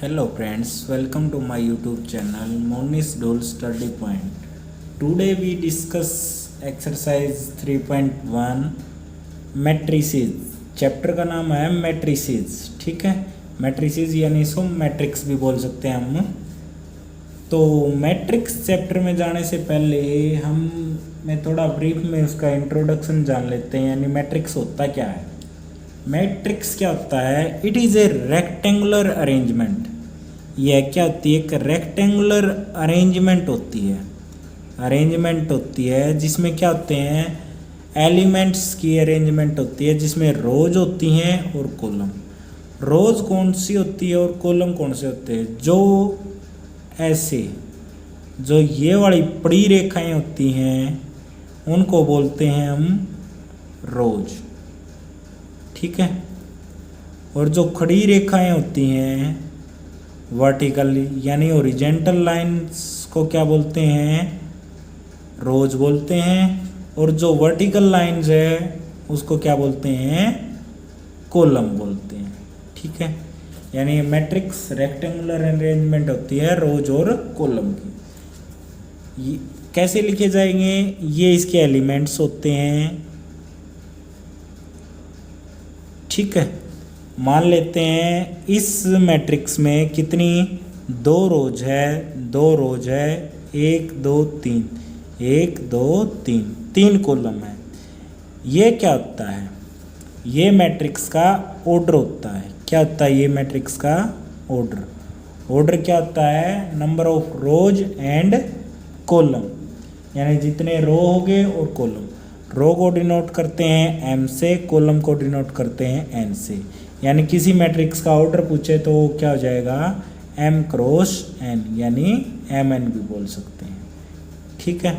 Hello friends, welcome to my YouTube channel Monish Dole Study Point. Today we discuss exercise 3.1 matrices. Chapter का नाम है matrices. ठीक है, matrices यानी इसको मैट्रिक्स भी बोल सकते हैं हम. तो मैट्रिक्स चैप्टर में जाने से पहले मैं थोड़ा ब्रीफ में उसका इंट्रोडक्शन जान लेते हैं. यानी मैट्रिक्स होता क्या है. मैट्रिक्स क्या होता है? It is a rectangular arrangement. यह क्या होती है? एक रेक्टेंगुलर अरेंजमेंट होती है जिसमें क्या होते हैं? एलिमेंट्स की अरेंजमेंट होती है जिसमें रोज होती हैं और कॉलम. रोज कौन सी होती है और कॉलम कौन से होते हैं? जो ये वाली बड़ी रेखाएं होती हैं उनको बोलते हैं हम रोज. ठीक है. और जो खड़ी रेखाएं होती हैं वर्टिकल यानी ओरिजेंटल लाइंस को क्या बोलते हैं? रोज बोलते हैं. और जो वर्टिकल लाइंस है उसको क्या बोलते हैं? कॉलम बोलते हैं. ठीक है. यानी मैट्रिक्स रेक्टेंगुलर अरेंजमेंट होती है रोज और कॉलम की. कैसे लिखे जाएंगे? ये इसके एलिमेंट्स होते हैं. ठीक है. मान लेते हैं इस मैट्रिक्स में कितनी? दो रोज है. 1 2 3 1 2 3 3 कॉलम है. ये क्या होता है? ये मैट्रिक्स का ऑर्डर होता है. क्या होता है ये मैट्रिक्स का ऑर्डर क्या होता है? Number of rose and column. यानी जितने रो होंगे और कॉलम. रो को डिनोट करते हैं m से, कॉलम को डिनोट करते हैं n से. यानी किसी मैट्रिक्स का ऑर्डर पूछे तो क्या हो जाएगा? m क्रॉस n यानी mn भी बोल सकते हैं. ठीक है.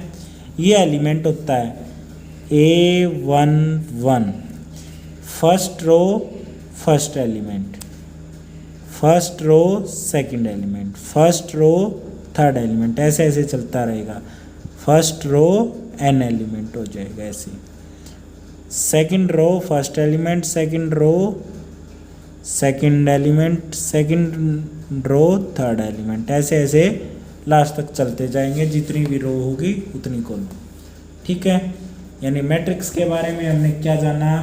ये एलिमेंट होता है A11 first row first element, first row second element, first row third element. ऐसे चलता रहेगा. फर्स्ट रो n एलिमेंट हो जाएगा ऐसे. Second row first element, second row second element, second row third element. ऐसे लास्ट तक चलते जाएंगे. जितनी भी रो होगी उतनी कॉलम. ठीक है. यानी मैट्रिक्स के बारे में हमने क्या जाना?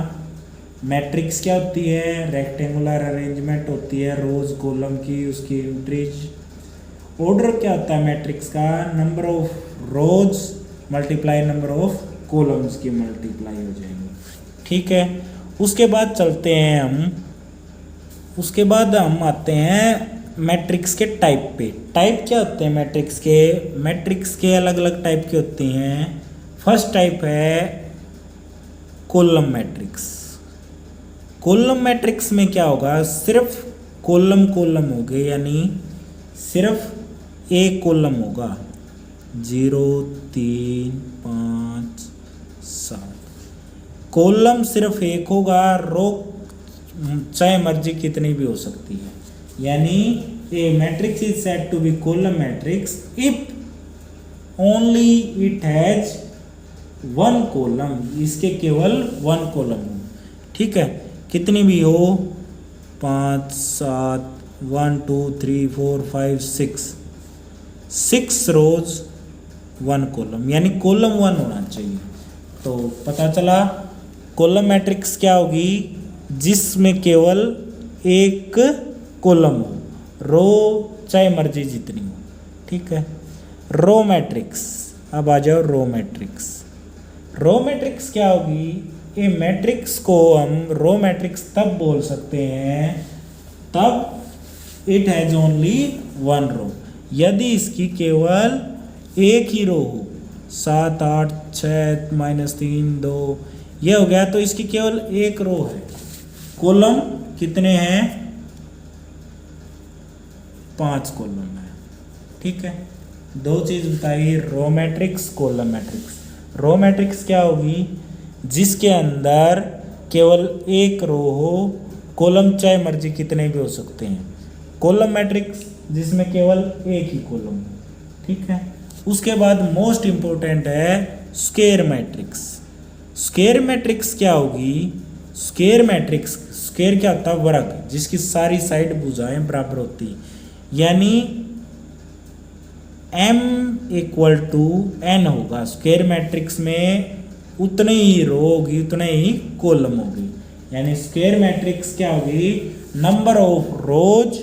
मैट्रिक्स क्या होती है? रेक्टेंगुलर अरेंजमेंट होती है रोज कॉलम की, उसकी एंट्रीज. ऑर्डर क्या होता है मैट्रिक्स का? Number of rose multiply number of columns की मल्टीप्लाई हो जाएंगे. ठीक है. उसके बाद चलते हैं उसके बाद हम आते हैं मैट्रिक्स के टाइप पे. टाइप क्या होते हैं मैट्रिक्स के? मैट्रिक्स के अलग अलग टाइप के होते हैं. फर्स्ट टाइप है कॉलम मैट्रिक्स. कॉलम मैट्रिक्स में क्या होगा? सिर्फ कॉलम होंगे. यानी सिर्फ एक कॉलम होगा. 0 3 5 7. कॉलम सिर्फ एक होगा. रो चाहे मर्जी कितनी भी हो सकती है. यानी a matrix is said to be column matrix if only it has one column. इसके केवल वन कॉलम हो. ठीक है. कितनी भी हो 5 7 1 2 3 4 5 6 रोज वन कॉलम. यानी कॉलम 1 होना चाहिए. तो पता चला कॉलम मैट्रिक्स क्या होगी? जिसमें केवल एक कॉलम हो. रो चाहे मर्जी जितनी हो. ठीक है. Row matrix. अब आ जाओ रो मैट्रिक्स. रो मैट्रिक्स क्या होगी? ये मैट्रिक्स को हम रो मैट्रिक्स तब बोल सकते हैं तब it has only one row. यदि इसकी केवल एक ही रो हो. 7 8 6 -3 2 ये हो गया तो इसकी केवल एक रो है. कॉलम कितने हैं? 5 कॉलम है. ठीक है. दो चीज बताइए, row matrix column matrix. Row matrix क्या होगी? जिसके अंदर केवल एक रो हो. कॉलम चाहे मर्जी कितने भी हो सकते हैं. कॉलम मैट्रिक्स जिसमें केवल एक ही कॉलम हो. ठीक है. उसके बाद मोस्ट इंपॉर्टेंट है स्क्वायर मैट्रिक्स. स्क्वायर मैट्रिक्स क्या होगी? स्क्वायर मैट्रिक्स, स्क्वायर क्या होता है? वर्ग जिसकी सारी साइड भुजाएं बराबर होती. यानी m इक्वल टू n होगा। स्क्वायर मैट्रिक्स में उतनी ही रो होगी, उतने ही कॉलम होगी। यानी स्क्वायर मैट्रिक्स क्या होगी, number of rows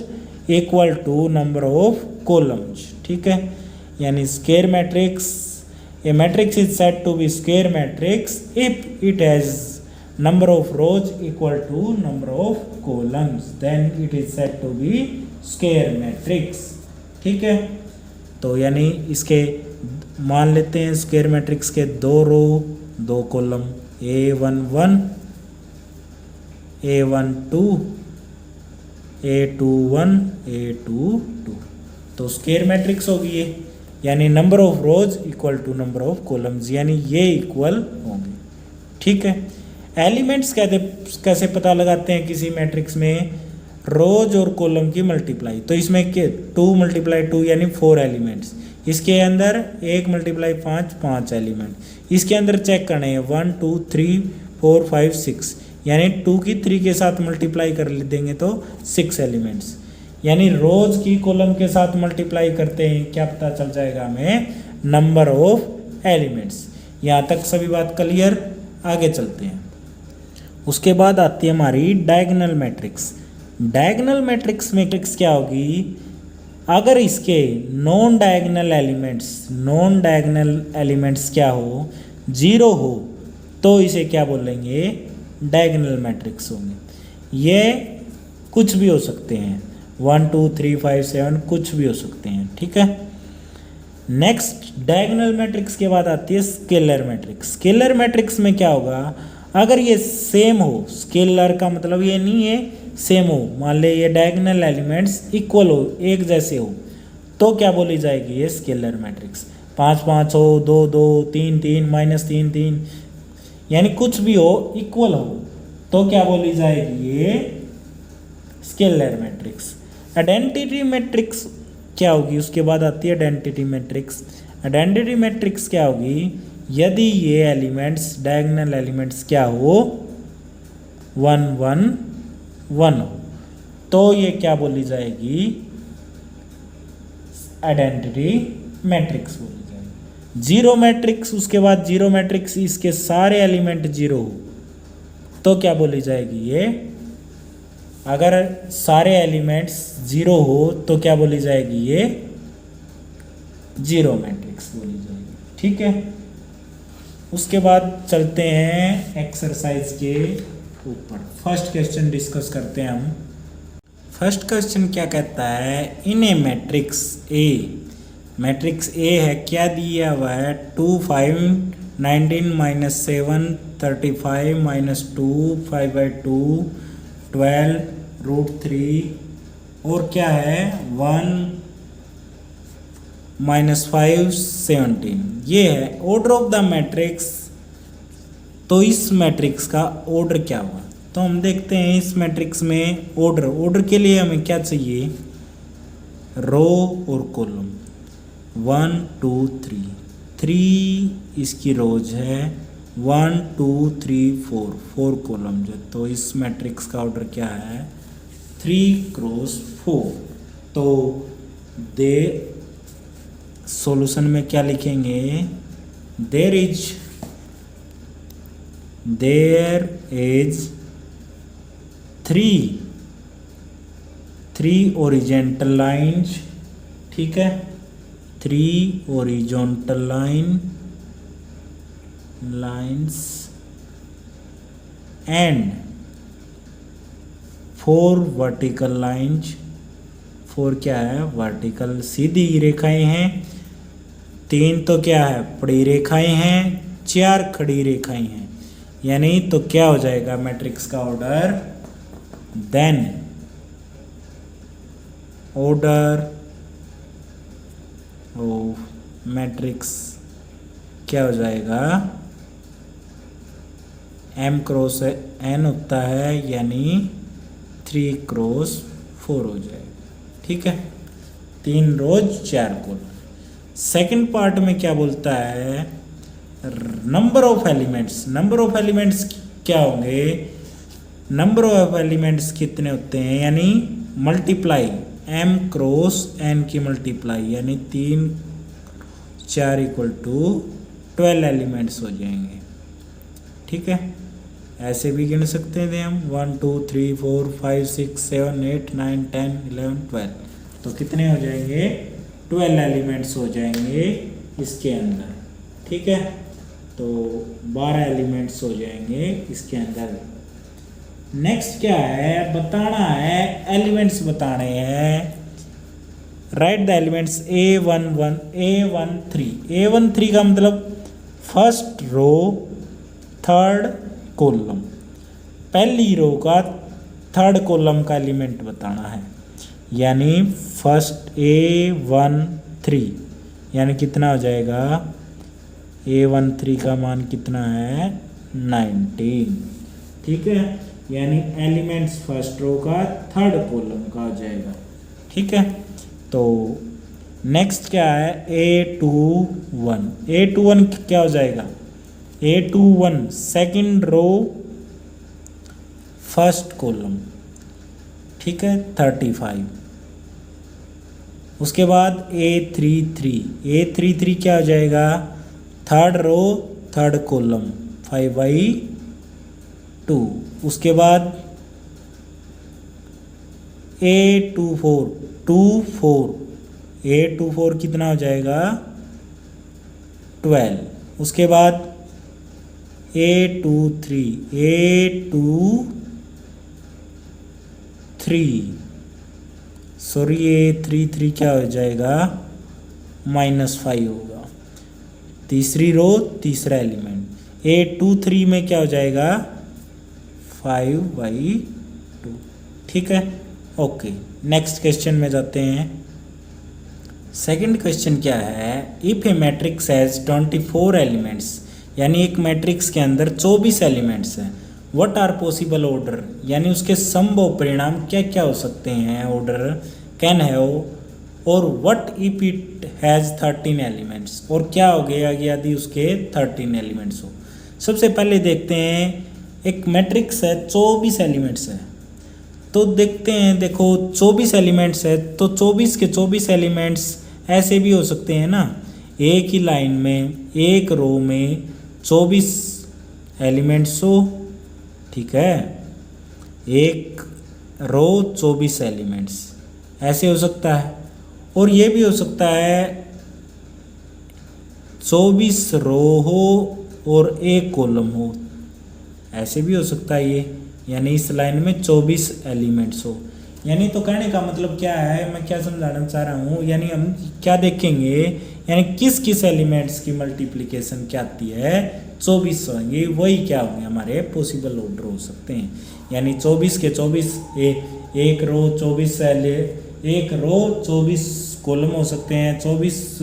equal to number of columns. ठीक है, यानी square matrix, A matrix is said to be square matrix if it has number of rows equal to number of columns, then it is said to be square matrix। ठीक है, तो यानी इसके मान लेते हैं स्क्वायर मैट्रिक्स के 2 रो 2 column, A11 A12 A21 A22, तो स्क्वायर मैट्रिक्स होगी ये, यानी number of rows equal to number of columns, यानी ये इक्वल होंगे। ठीक है, एलिमेंट्स कैसे पता लगाते हैं किसी मैट्रिक्स में, रोज और कॉलम की मल्टीप्लाई। तो इसमें के 2 × 2 यानी 4 एलिमेंट्स, इसके अंदर 1 × 5 5 एलिमेंट, इसके अंदर चेक करने हैं 1 2 3 4 5 6, यानी 2 की 3 के साथ मल्टीप्लाई कर देंगे तो 6 एलिमेंट्स, यानी रोज की कॉलम के साथ मल्टीप्लाई करते हैं, क्या पता चल जाएगा हमें, नंबर ऑफ एलिमेंट्स। यहाँ तक सभी बात क्लियर, आगे चलते हैं। उसके बाद आती है हमारी diagonal matrix. Diagonal matrix matrix क्या होगी, अगर इसके नॉन डायगोनल एलिमेंट्स क्या हो, 0 हो, तो इसे क्या बोलेंगे, डायगोनल मैट्रिक्स होंगे। ये कुछ भी हो सकते हैं, 1 2 3 5 7 कुछ भी हो सकते हैं। ठीक है, नेक्स्ट डायगोनल मैट्रिक्स के बाद आती है स्केलर मैट्रिक्स। स्केलर मैट्रिक्स में क्या होगा, अगर ये सेम हो, स्केलर का मतलब ये नहीं है सेम हो, मान ले ये डायगोनल एलिमेंट्स इक्वल हो, एक जैसे हो, तो क्या बोली जाएगी, ये स्केलर मैट्रिक्स। 5 5 हो, 2 2 3 3 -3 3, यानी कुछ भी हो इक्वल हो, तो क्या बोली जाएगी, ये स्केलर मैट्रिक्स। आइडेंटिटी मैट्रिक्स क्या होगी, उसके बाद आती है आइडेंटिटी मैट्रिक्स। आइडेंटिटी मैट्रिक्स क्या होगी, यदि ये एलिमेंट्स डायगोनल एलिमेंट्स क्या हो, 1 1 1 हो, तो ये क्या बोली जाएगी, आइडेंटिटी मैट्रिक्स बोली जाएगी। 0 मैट्रिक्स, उसके बाद 0 मैट्रिक्स, इसके सारे एलिमेंट 0 हो, तो क्या बोली जाएगी, ये अगर सारे एलिमेंट्स 0 हो तो क्या बोली जाएगी, ये 0 मैट्रिक्स बोली जाएगी। ठीक है, उसके बाद चलते हैं एक्सरसाइज के ऊपर। फर्स्ट क्वेश्चन डिस्कस करते हैं हम। फर्स्ट क्वेश्चन क्या कहता है, इन ए मैट्रिक्स ए, मैट्रिक्स ए है, क्या दिया हुआ है, 2 5 19 -7 35 -2 5/2 12 √3 और क्या है 1 -5 17, ये है ऑर्डर ऑफ द मैट्रिक्स। तो इस मैट्रिक्स का ऑर्डर क्या हुआ, तो हम देखते हैं इस मैट्रिक्स में ऑर्डर के लिए हमें क्या चाहिए, रो और कॉलम। 1 2 3 इसकी रोज है, 1 2 3 4 कॉलम है, तो इस मैट्रिक्स का ऑर्डर क्या है, 3×4। तो दे सॉल्यूशन में क्या लिखेंगे, देयर इज 3 ओरिजेंटल लाइन्स। ठीक है, 3 horizontal lines and 4 vertical lines. 4 क्या है, वर्टिकल सीधी रेखाएं हैं, 3 तो क्या है, पड़ी रेखाएं हैं, 4 खड़ी रेखाएं हैं, यानी तो क्या हो जाएगा मैट्रिक्स का order, then order of matrix क्या हो जाएगा, m×n होता है, यानी 3×4 हो जाएगा। ठीक है, 3 रोज 4 कॉलम। सेकंड पार्ट में क्या बोलता है, number of elements. Number of elements क्या होंगे, नंबर ऑफ एलिमेंट्स कितने होते हैं, यानी मल्टीप्लाई m क्रॉस n की मल्टीप्लाई, यानी 3 4 इक्वल टू 12 एलिमेंट्स हो जाएंगे। ठीक है, ऐसे भी गिन सकते थे हम 1 2 3 4 5 6 7 8 9 10 11 12, तो कितने हो जाएंगे 12 एलिमेंट्स हो जाएंगे इसके अंदर। ठीक है, तो 12 एलिमेंट्स हो जाएंगे इसके अंदर। नेक्स्ट क्या है, बताना है, एलिमेंट्स बताने हैं। Right the elements A11 A13। A13 का मतलब फर्स्ट रो थर्ड कॉलम, पहली रो का थर्ड कॉलम का एलिमेंट बताना है, यानी फर्स्ट A13 यानी कितना हो जाएगा, A13 का मान कितना है 19। ठीक है, यानी एलिमेंट्स फर्स्ट रो का थर्ड कॉलम का हो जाएगा। ठीक है, तो नेक्स्ट क्या है A21। A21 क्या हो जाएगा, A21 second row first column. ठीक है, 35। उसके बाद A33 क्या हो जाएगा, थर्ड रो थर्ड कॉलम 5/2। उसके बाद A24 कितना हो जाएगा 12। उसके बाद A33 क्या हो जाएगा -5 होगा, तीसरी रो तीसरा एलिमेंट। A23 में क्या हो जाएगा 5/2। ठीक है, ओके। नेक्स्ट क्वेश्चन में जाते हैं। सेकंड क्वेश्चन क्या है, if A matrix has 24 elements, यानी एक मैट्रिक्स के अंदर 24 एलिमेंट्स हैं, व्हाट आर पॉसिबल ऑर्डर, यानी उसके संभव परिणाम क्या क्या हो सकते हैं, ऑर्डर कैन हैव, और what if it has 13 elements, और क्या हो गया यदि उसके 13 एलिमेंट्स हो। सबसे पहले देखते हैं, एक मैट्रिक्स है 24 एलिमेंट्स है, तो देखते हैं, देखो 24 एलिमेंट्स है तो 24 के 24 एलिमेंट्स ऐसे भी हो सकते हैं ना, एक ही लाइन में एक रो में 24 एलिमेंट्स हो। ठीक है, एक रो 24 एलिमेंट्स ऐसे हो सकता है, और ये भी हो सकता है 24 रो हो और एक कॉलम हो, ऐसे भी हो सकता है ये, यानी इस लाइन में 24 एलिमेंट्स हो। यानी तो कहने का मतलब क्या है, मैं क्या समझाना चाह रहा हूँ, यानी हम क्या देखेंगे, यानी किस किस एलिमेंट्स की मल्टीप्लिकेशन क्या आती है 24 होंगे, वही क्या होंगे हमारे पॉसिबल ऑर्डर हो सकते हैं। यानी 24 के 24 एक रो 24 एक रो 24 कॉलम हो सकते हैं, 24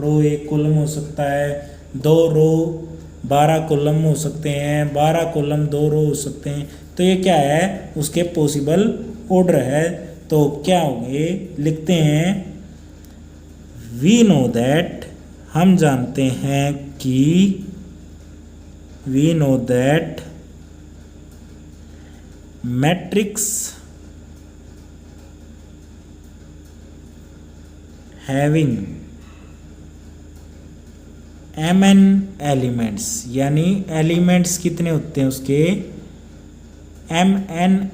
रो एक कॉलम हो सकता है, 2 रो 12 कॉलम हो सकते हैं, 12 कॉलम 2 रो हो सकते हैं। तो ये क्या है, उसके पॉसिबल ऑर्डर है। तो क्या होंगे, लिखते हैं, वी नो दैट, हम जानते हैं कि, we know that matrix having mn elements, यानी एलिमेंट्स कितने होते हैं उसके mn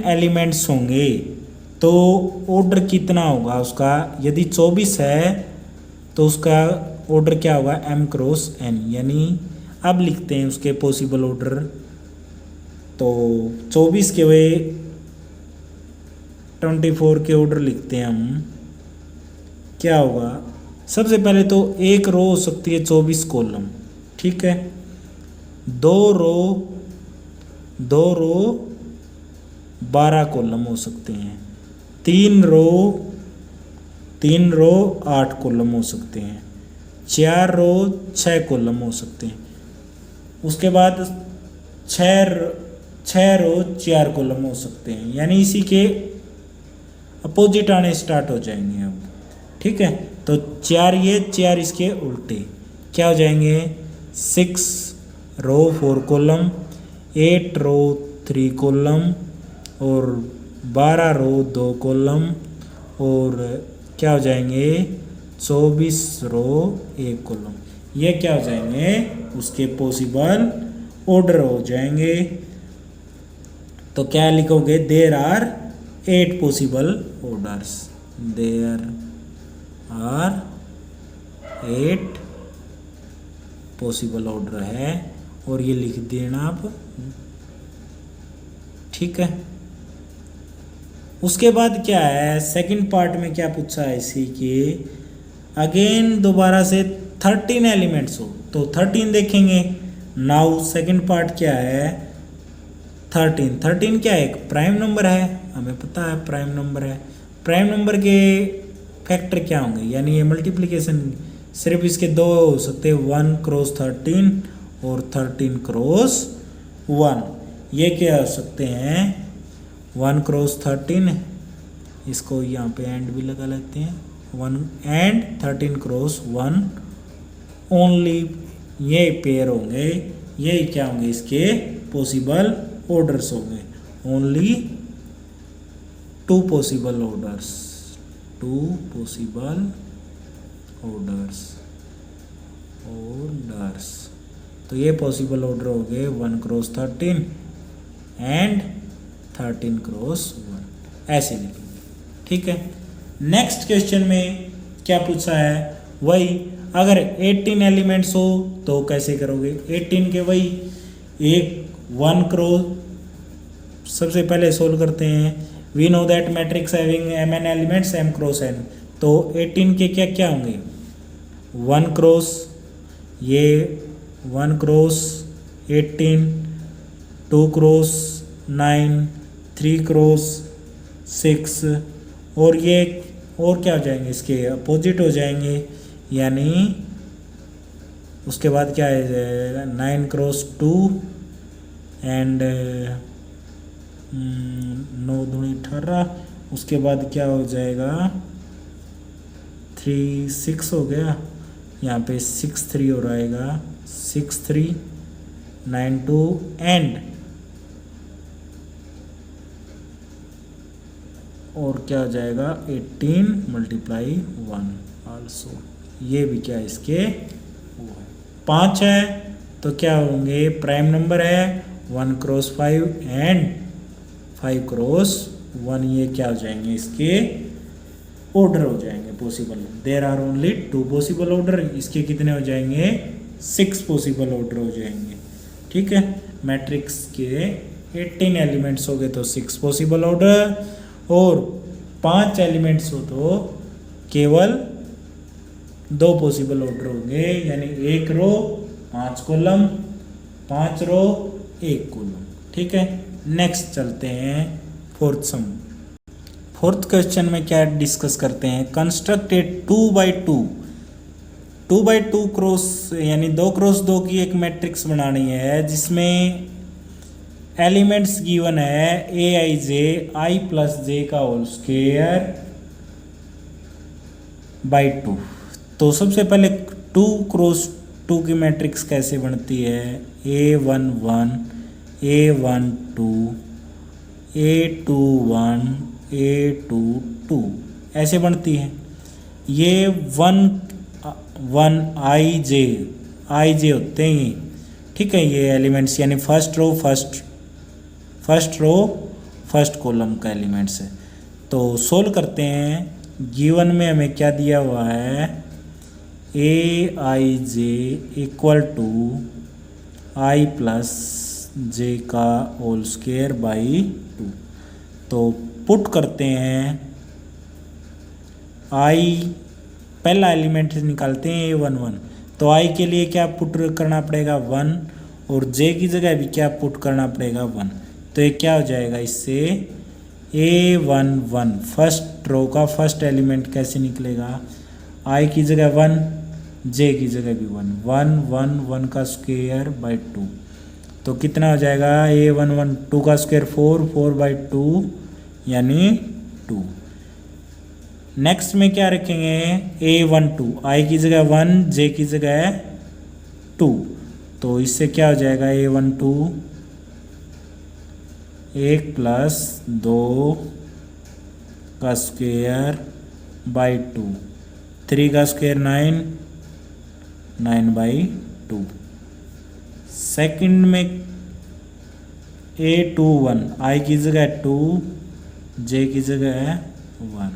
एलिमेंट्स होंगे, तो ऑर्डर कितना होगा उसका, यदि 24 है तो उसका ऑर्डर क्या होगा m क्रॉस n। यानी अब लिखते हैं उसके पॉसिबल ऑर्डर, तो 24 के वे 24 के ऑर्डर लिखते हैं हम, क्या होगा, सबसे पहले तो एक रो हो सकती है 24 कॉलम। ठीक है, 2 रो 12 कॉलम हो सकते हैं, 3 रो 8 कॉलम हो सकते हैं, 4 रो 6 कॉलम हो सकते हैं। उसके बाद 6 रो 4 कॉलम हो सकते हैं, यानी इसी के अपोजिट आने स्टार्ट हो जाएंगे अब। ठीक है, तो 4 ये 4 इसके उल्टे क्या हो जाएंगे, 6 रो 4 कॉलम, 8 रो 3 कॉलम, और 12 रो 2 कॉलम और क्या हो जाएंगे 24 रो 1 कॉलम। ये क्या हो जाएंगे उसके पॉसिबल ऑर्डर हो जाएंगे। तो क्या लिखोगे there are 8 possible orders, there are 8 possible order है और ये लिख देना आप, ठीक है। उसके बाद क्या है सेकंड पार्ट में क्या पूछा है इसी के अगेन दोबारा से 13 एलिमेंट्स हो तो 13 देखेंगे। नाउ सेकंड पार्ट क्या है 13 क्या है एक प्राइम नंबर है, हमें पता है प्राइम नंबर है। प्राइम नंबर के फैक्टर क्या होंगे यानी ये मल्टीप्लिकेशन सिर्फ इसके दो हो सकते हैं 1 क्रॉस 13 और 13 क्रॉस 1। ये क्या हो सकते हैं 1 क्रॉस 13, इसको यहाँ पे एंड भी लगा लेते हैं 1 एंड 13 क्रॉस 1 ओनली, ये पेयर होंगे, ये क्या होंगे इसके पॉसिबल ऑर्डर्स होंगे। Only 2 possible orders, 2 possible orders. तो ये पॉसिबल ऑर्डर हो गए 1 क्रॉस 13 एंड 13 क्रॉस 1, ऐसे लिखेंगे, ठीक है। नेक्स्ट क्वेश्चन में क्या पूछा है वही, अगर 18 एलिमेंट्स हो तो कैसे करोगे। 18 के वही एक 1 क्रॉस, सबसे पहले सोल्व करते हैं। We know that matrix having mn elements m cross n, तो 18 के क्या क्या होंगे 1 क्रॉस, ये 1 क्रॉस 18, 2 क्रॉस 9, 3 क्रॉस 6 और ये और क्या हो जाएंगे इसके अपोजिट हो जाएंगे, यानी उसके बाद क्या है 9 क्रॉस 2 एंड 9 दूनी 18, उसके बाद क्या हो जाएगा 3 6 हो गया, यहाँ पे 6 3 और आएगा 6 3 9 2 एंड और क्या हो जाएगा 18 मल्टीप्लाई 1 आल्सो, ये भी क्या इसके 5 है। तो क्या होंगे प्राइम नंबर है 1 क्रॉस 5 एंड 5 क्रॉस 1, ये क्या हो जाएंगे इसके ऑर्डर हो जाएंगे possible. There are only 2 possible order, इसके कितने हो जाएंगे 6 पॉसिबल ऑर्डर हो जाएंगे, ठीक है। मैट्रिक्स के 18 एलिमेंट्स हो गए तो 6 पॉसिबल ऑर्डर और 5 एलिमेंट्स हो तो केवल 2 पॉसिबल ऑर्डर होंगे, यानी 1 रो 5 कॉलम, 5 रो 1 कॉलम, ठीक है। नेक्स्ट चलते हैं फोर्थ सम। फोर्थ क्वेश्चन में क्या डिस्कस करते हैं, कंस्ट्रक्ट ए 2 बाई 2 क्रॉस यानी 2 क्रॉस 2 की एक मैट्रिक्स बनानी है जिसमें एलिमेंट्स गिवन है ए आई जे आई प्लस जे का होल स्क्वायर बाई 2। तो सबसे पहले 2 क्रॉस 2 की मैट्रिक्स कैसे बनती है, A11 A12 A21 A22 ऐसे बनती है। ये 1 1 आई जे होते हैं ये, ठीक है। ये एलिमेंट्स यानी फर्स्ट रो फर्स्ट कॉलम का एलिमेंट्स है। तो सोल्व करते हैं, गिवन में हमें क्या दिया हुआ है ए आई J equal to I plus जे का होल स्क्वायर बाई 2। तो पुट करते हैं आई, पहला एलिमेंट निकालते हैं A11, तो आई के लिए क्या पुट करना पड़ेगा 1 और जे की जगह भी क्या पुट करना पड़ेगा 1। तो ये क्या हो जाएगा इससे A11 फर्स्ट रो का फर्स्ट एलिमेंट कैसे निकलेगा, आई की जगह 1 जे की जगह भी 1 1 1 1 का स्क्वायर बाई 2। तो कितना हो जाएगा A11 2 का स्क्वायर 4 4 बाई 2 यानी 2। नेक्स्ट में क्या रखेंगे A12 आई की जगह 1 जे की जगह 2। तो इससे क्या हो जाएगा A12 1 प्लस 2 का स्क्वायर बाई 2, 3 का स्क्वायर 9, 9 बाई 2। सेकंड में A21, I की जगह 2, J की जगह है 1,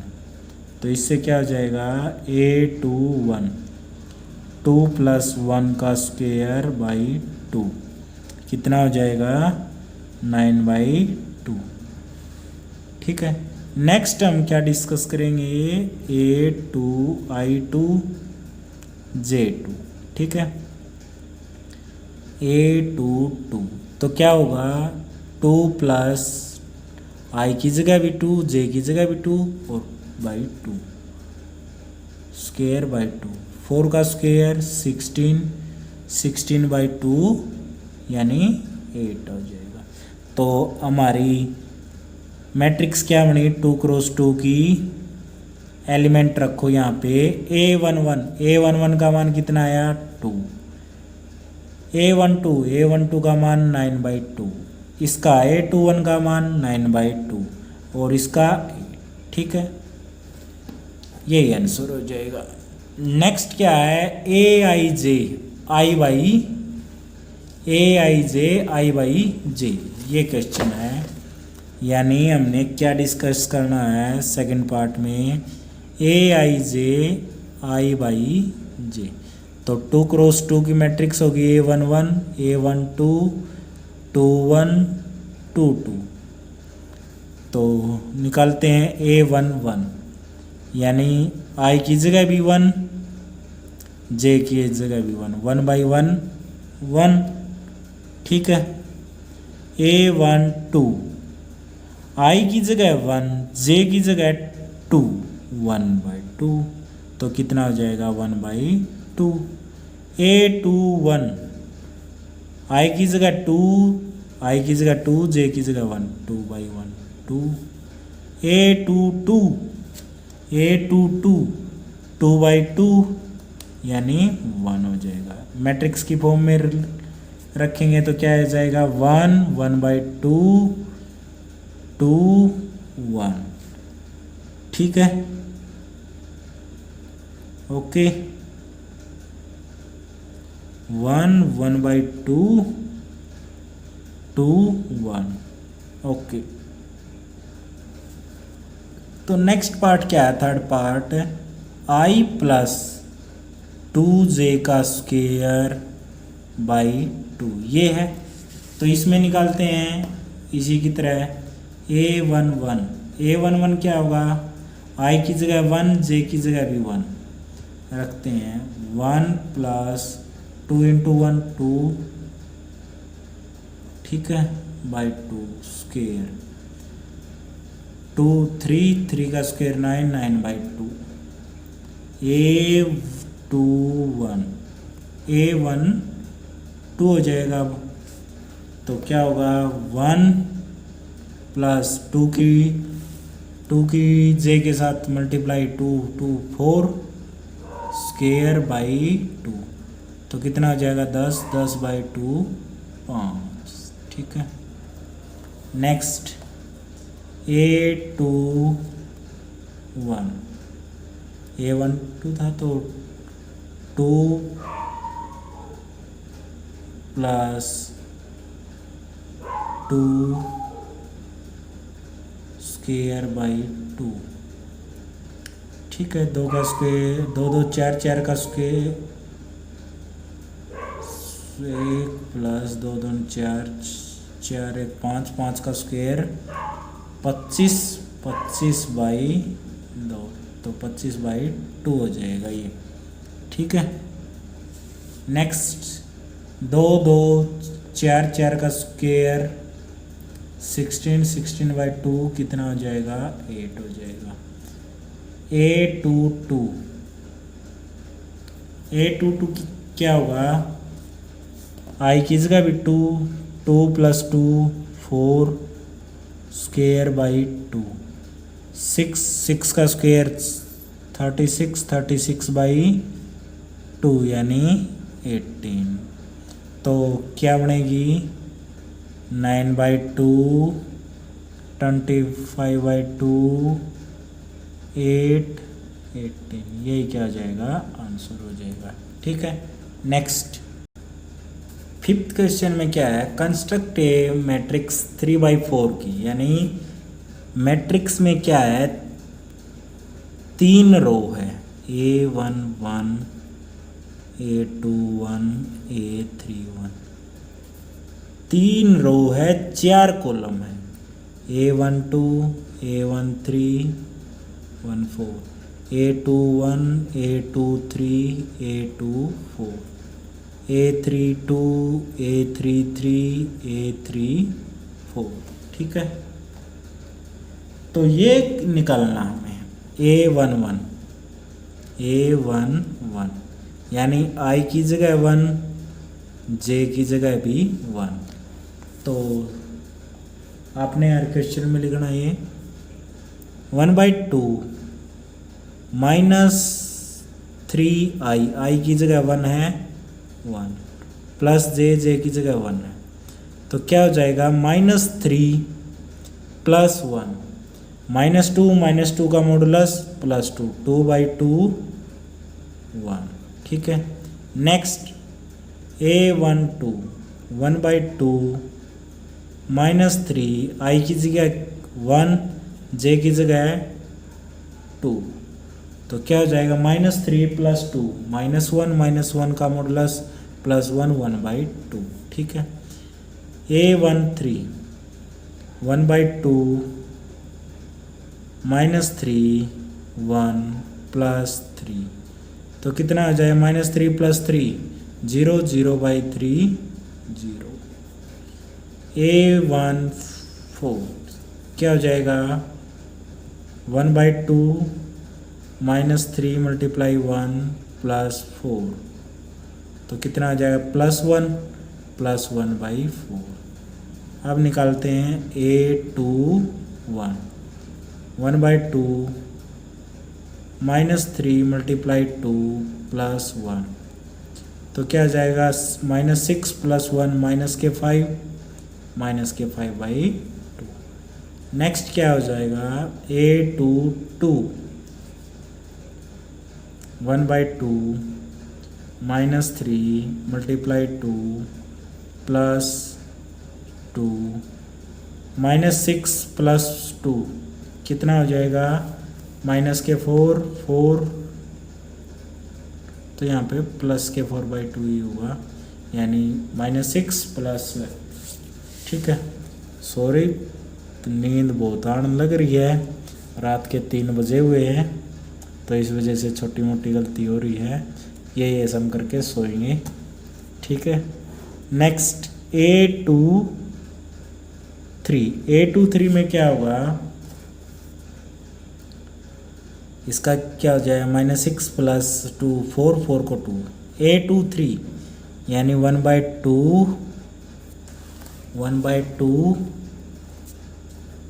तो इससे क्या हो जाएगा A21 2 प्लस 1 का स्क्वायर बाई 2, कितना हो जाएगा 9 बाई 2। ठीक है, नेक्स्ट हम क्या डिस्कस करेंगे A2I2 J2। ठीक है, A22 तो क्या होगा 2 प्लस I की जगह भी 2, J की जगह भी 2 और बाई 2 स्क्वायर बाई 2, 4 का स्क्वायर 16, 16 बाई 2 यानी 8 हो जाएगा। तो हमारी मैट्रिक्स क्या बनी 2 क्रॉस 2 की। एलिमेंट रखो यहाँ पे A11 का मान कितना आया 2, A12 का मान 9 बाई 2, इसका A21 का मान 9 बाई 2 और इसका 8। ठीक है, यही आंसर हो जाएगा। नेक्स्ट क्या है AIJ I बाई J, ये क्वेश्चन है। यानी हमने क्या डिस्कस करना है सेकंड पार्ट में AIJ I बाई J। तो 2 क्रॉस 2 की मैट्रिक्स होगी A11 A12 21 22, तो निकालते हैं A11 यानी I की जगह भी 1, J की जगह भी 1, 1 बाई 1 1। ठीक है, A12 I की जगह 1, J की जगह 2, 1 बाई 2, तो कितना हो जाएगा 1 बाई 2। A21 I की जगह 2, I की जगह 2, J की जगह 1, 2 बाई 1 2। A22 2 बाई 2 यानी 1 हो जाएगा। मैट्रिक्स की फॉर्म में रखेंगे तो क्या हो जाएगा 1 1 बाई 2 2 1। ठीक है, ओके 1 1 बाई 2 2 1। ओके, तो नेक्स्ट पार्ट क्या है third part I plus 2J का स्क्वायर बाई 2 ये है। तो इसमें निकालते हैं इसी की तरह A11 क्या होगा I की जगह 1, J की जगह भी 1 रखते हैं 1 प्लस 2 इंटू 1 2। ठीक है, बाई 2 स्क्वायर 2 3 का स्क्वायर 9 9 बाई 2। A1 2 हो जाएगा अब, तो क्या होगा 1 प्लस 2 की J के साथ मल्टीप्लाई 2 2 4 स्क्वायर बाई 2, तो कितना हो जाएगा 10 10 बाई 2 5। ठीक है, नेक्स्ट A12 था तो 2 प्लस 2 स्क्वायर बाई 2। ठीक है, 2 का स्क्वायर 2 2 4 4 का स्क्वायर 1 प्लस 2 2 4 4 1 5 5 का स्क्वायर 25 25 बाई 2, तो 25 बाई 2 हो जाएगा ये। ठीक है, नेक्स्ट 2 2 4 4 का स्क्वायर 16 16 बाई 2 कितना हो जाएगा 8 हो जाएगा। A22 क्या होगा I की जगह भी 2 2 प्लस 2 4 स्क्वायर बाई 2 6 6 का स्क्वायर 36 36 बाई 2 यानी 18, तो क्या बनेगी 9 बाई 2 25/2 8 18, यही क्या हो जाएगा, आंसर हो जाएगा। ठीक है, नेक्स्ट फिफ्थ क्वेश्चन में क्या है, कंस्ट्रक्ट ए मैट्रिक्स 3/4 की, यानी मैट्रिक्स में क्या है, 3 रो है, A1 1 A2 1 A3 1, 3 रो है, 4 कॉलम है, A1 2 A1 3 1 4 A2 1 A2 3 A2 4 A3 2 A3 3 A3 4। ठीक है, तो ये निकालना हमें A1 1 A1 1, यानी I की जगह 1, J की जगह भी 1। तो आपने यार क्वेश्चन में लिखना ये 1/2 -3 I की जगह 1 है 1 प्लस J की जगह 1 है, तो क्या हो जाएगा, -3 + 1 -2 का मॉडुलस +2 2/2 1। ठीक है, नेक्स्ट A1 2 1/2 -3 I की जगह 1 J की जगह 2, तो क्या हो जाएगा, -3 + 2 -1 का मॉडुलस +1 1/2। ठीक है, A1 3 1/2 -3 1 +3, तो कितना हो जाएगा, -3 + 3 0 0/3 0। A1 4 क्या हो जाएगा, 1/2 -3 × 1 + 4, तो कितना आ जाएगा, +1 + 1/4। अब निकालते हैं A2 1 1/2 -3 × 2 + 1, तो क्या आ जाएगा, -6 + 1 -5/2। नेक्स्ट क्या हो जाएगा, A2 2 1/2 -3 × 2 + 2 -6 + 2 कितना हो जाएगा, -4 4, तो यहाँ पे +4/2 ही होगा, यानी -6 +। ठीक है, सॉरी, नींद बहुत आने लग रही है, रात के 3 बजे हुए हैं, तो इस वजह से छोटी मोटी गलती हो रही है, ये सम करके सोएंगे। ठीक है, नेक्स्ट A2 3 में क्या होगा, इसका क्या हो जाएगा, -6 + 2 4 4 को 2 A2 3, यानी 1/2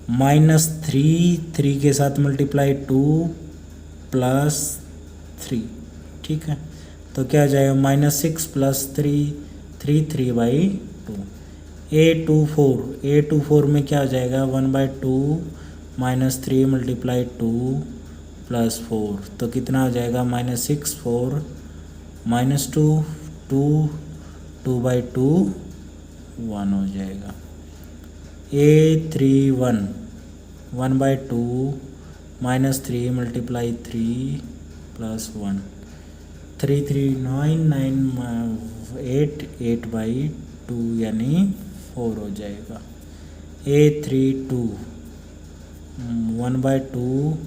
-3 3 के साथ × 2 + 3। ठीक है, तो क्या हो जाएगा, -6 + 3 3 3/2। A2 4 में क्या हो जाएगा, 1/2 -3 × 2 + 4, तो कितना हो जाएगा, -6 4 -2 2 2/2 1 हो जाएगा। A3 1 1/2 -3 × 3 + 1 3 3 9 9 8 8/2, यानी 4 हो जाएगा। A3 2 1/2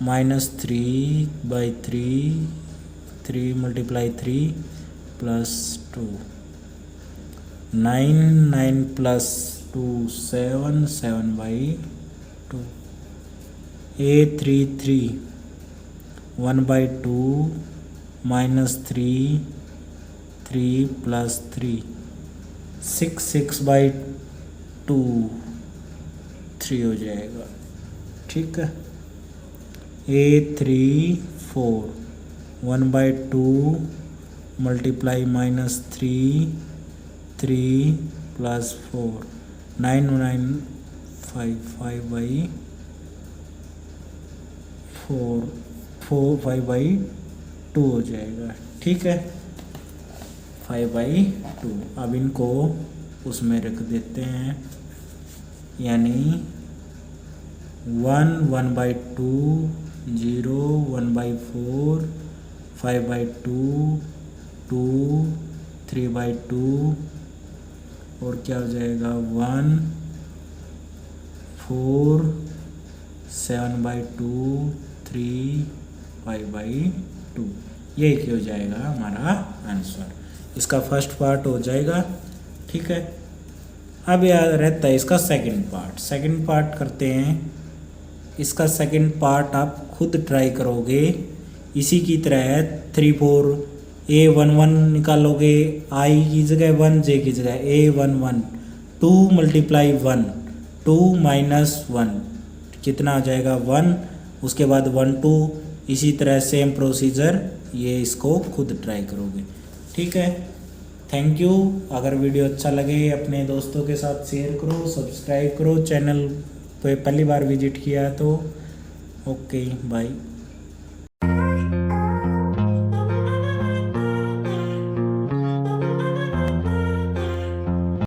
-3/3 3 × 3 + 2 9 9 + 2 7 7/2। A3 3 1/2 -3 3 + 3 6 6/2 3 हो जाएगा। ठीक है, A3 4 1/2 × -3 3 + 4 9 9 5/2 हो जाएगा। ठीक है, 5/2। अब इनको उसमें रख देते हैं, यानी 1 1/2 0 1/4 5/2 2 3/2 और क्या हो जाएगा 1 4 7/2 3 5/2। ये क्या हो जाएगा हमारा आंसर। इसका फर्स्ट पार्ट हो जाएगा। ठीक है, अब याद रहता है इसका सेकंड पार्ट। सेकंड पार्ट करते हैं। इसका सेकंड पार्ट आप खुद ट्राई करोगे, इसी की तरह है 3 4 A11 निकालोगे, I की जगह 1 J की जगह A11 2 × 1 2 - 1 कितना आ जाएगा 1, उसके बाद 1 2, इसी तरह सेम प्रोसीजर ये इसको खुद ट्राई करोगे। ठीक है, थैंक यू। अगर वीडियो अच्छा लगे अपने दोस्तों के साथ शेयर करो, सब्सक्राइब करो, चैनल पे पहली बार विजिट किया तो ओके बाय।